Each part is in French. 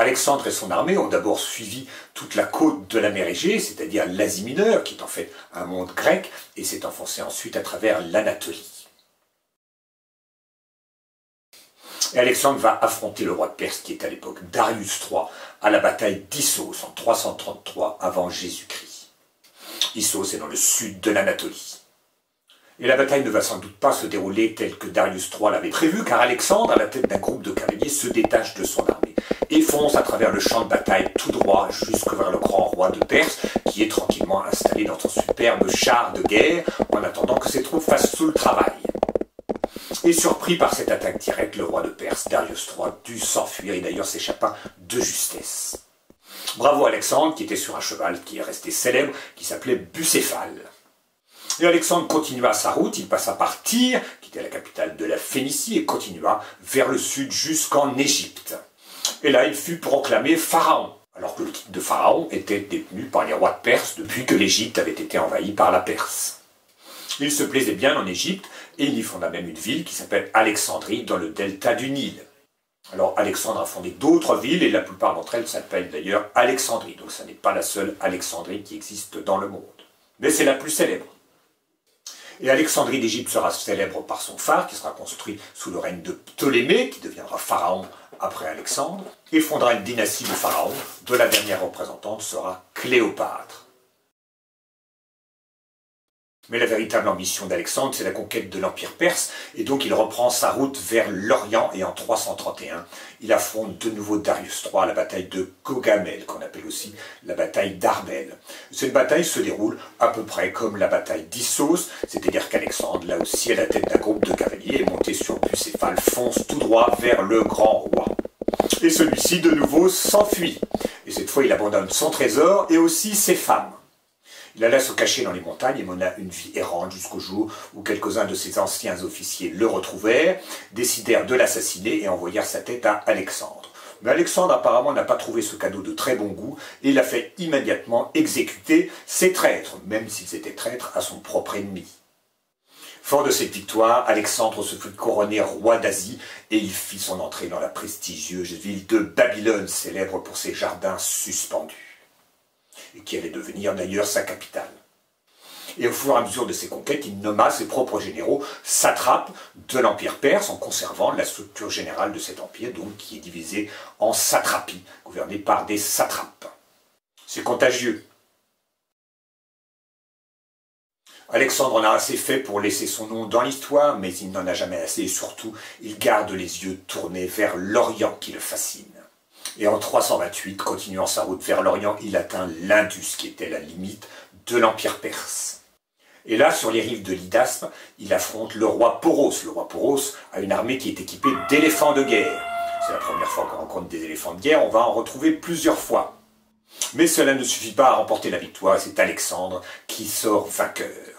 Alexandre et son armée ont d'abord suivi toute la côte de la mer Égée, c'est-à-dire l'Asie mineure, qui est en fait un monde grec, et s'est enfoncé ensuite à travers l'Anatolie. Et Alexandre va affronter le roi de Perse, qui est à l'époque Darius III, à la bataille d'Issos en 333 avant Jésus-Christ. Issos est dans le sud de l'Anatolie. Et la bataille ne va sans doute pas se dérouler telle que Darius III l'avait prévu, car Alexandre, à la tête d'un groupe de cavaliers, se détache de son armée et fonce à travers le champ de bataille tout droit jusque vers le grand roi de Perse, qui est tranquillement installé dans son superbe char de guerre, en attendant que ses troupes fassent tout le travail. Et surpris par cette attaque directe, le roi de Perse, Darius III, dut s'enfuir et d'ailleurs s'échappa de justesse. Bravo Alexandre, qui était sur un cheval qui est resté célèbre, qui s'appelait Bucéphale. Et Alexandre continua sa route, il passa par Tyr, qui était la capitale de la Phénicie, et continua vers le sud jusqu'en Égypte. Et là, il fut proclamé pharaon, alors que le titre de pharaon était détenu par les rois de Perse depuis que l'Égypte avait été envahie par la Perse. Il se plaisait bien en Égypte, et il y fonda même une ville qui s'appelle Alexandrie, dans le delta du Nil. Alors Alexandre a fondé d'autres villes, et la plupart d'entre elles s'appellent d'ailleurs Alexandrie, donc ce n'est pas la seule Alexandrie qui existe dans le monde. Mais c'est la plus célèbre. Et Alexandrie d'Égypte sera célèbre par son phare, qui sera construit sous le règne de Ptolémée, qui deviendra pharaon après Alexandre, et fondera une dynastie de pharaons, dont la dernière représentante sera Cléopâtre. Mais la véritable ambition d'Alexandre, c'est la conquête de l'Empire perse, et donc il reprend sa route vers l'Orient, et en 331, il affronte de nouveau Darius III à la bataille de Gaugamel, qu'on appelle aussi la bataille d'Arbel. Cette bataille se déroule à peu près comme la bataille d'Issos, c'est-à-dire qu'Alexandre, là aussi à la tête d'un groupe de cavaliers, monté sur Bucéphale, fonce tout droit vers le grand roi. Et celui-ci, de nouveau, s'enfuit. Et cette fois, il abandonne son trésor et aussi ses femmes. Il alla se cacher dans les montagnes et mena une vie errante jusqu'au jour où quelques-uns de ses anciens officiers le retrouvèrent, décidèrent de l'assassiner et envoyèrent sa tête à Alexandre. Mais Alexandre apparemment n'a pas trouvé ce cadeau de très bon goût et il a fait immédiatement exécuter ses traîtres, même s'ils étaient traîtres à son propre ennemi. Fort de cette victoire, Alexandre se fut couronné roi d'Asie et il fit son entrée dans la prestigieuse ville de Babylone, célèbre pour ses jardins suspendus, et qui allait devenir d'ailleurs sa capitale. Et au fur et à mesure de ses conquêtes, il nomma ses propres généraux satrapes de l'Empire perse, en conservant la structure générale de cet empire, donc qui est divisé en satrapies, gouvernées par des satrapes. C'est contagieux. Alexandre en a assez fait pour laisser son nom dans l'histoire, mais il n'en a jamais assez, et surtout, il garde les yeux tournés vers l'Orient qui le fascine. Et en 328, continuant sa route vers l'Orient, il atteint l'Indus, qui était la limite de l'Empire perse. Et là, sur les rives de l'Hydaspe, il affronte le roi Poros. Le roi Poros a une armée qui est équipée d'éléphants de guerre. C'est la première fois qu'on rencontre des éléphants de guerre, on va en retrouver plusieurs fois. Mais cela ne suffit pas à remporter la victoire, et c'est Alexandre qui sort vainqueur.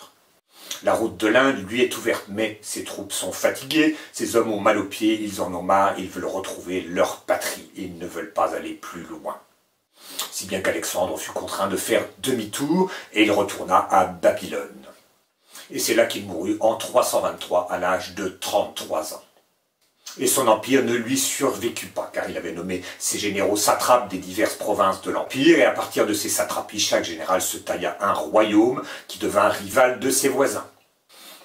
La route de l'Inde lui est ouverte, mais ses troupes sont fatiguées, ses hommes ont mal aux pieds, ils en ont marre, ils veulent retrouver leur patrie, et ils ne veulent pas aller plus loin. Si bien qu'Alexandre fut contraint de faire demi-tour, et il retourna à Babylone. Et c'est là qu'il mourut en 323, à l'âge de 33 ans. Et son empire ne lui survécut pas, car il avait nommé ses généraux satrapes des diverses provinces de l'empire, et à partir de ces satrapies, chaque général se tailla un royaume qui devint rival de ses voisins.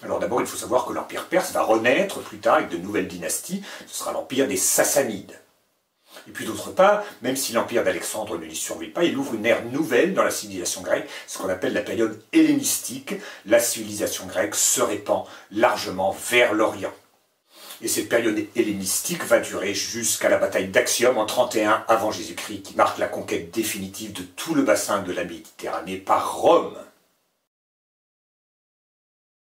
Alors d'abord, il faut savoir que l'empire perse va renaître plus tard avec de nouvelles dynasties, ce sera l'empire des Sassanides. Et puis d'autre part, même si l'empire d'Alexandre ne lui survit pas, il ouvre une ère nouvelle dans la civilisation grecque, ce qu'on appelle la période hellénistique. La civilisation grecque se répand largement vers l'Orient. Et cette période hellénistique va durer jusqu'à la bataille d'Actium en 31 avant Jésus-Christ, qui marque la conquête définitive de tout le bassin de la Méditerranée par Rome.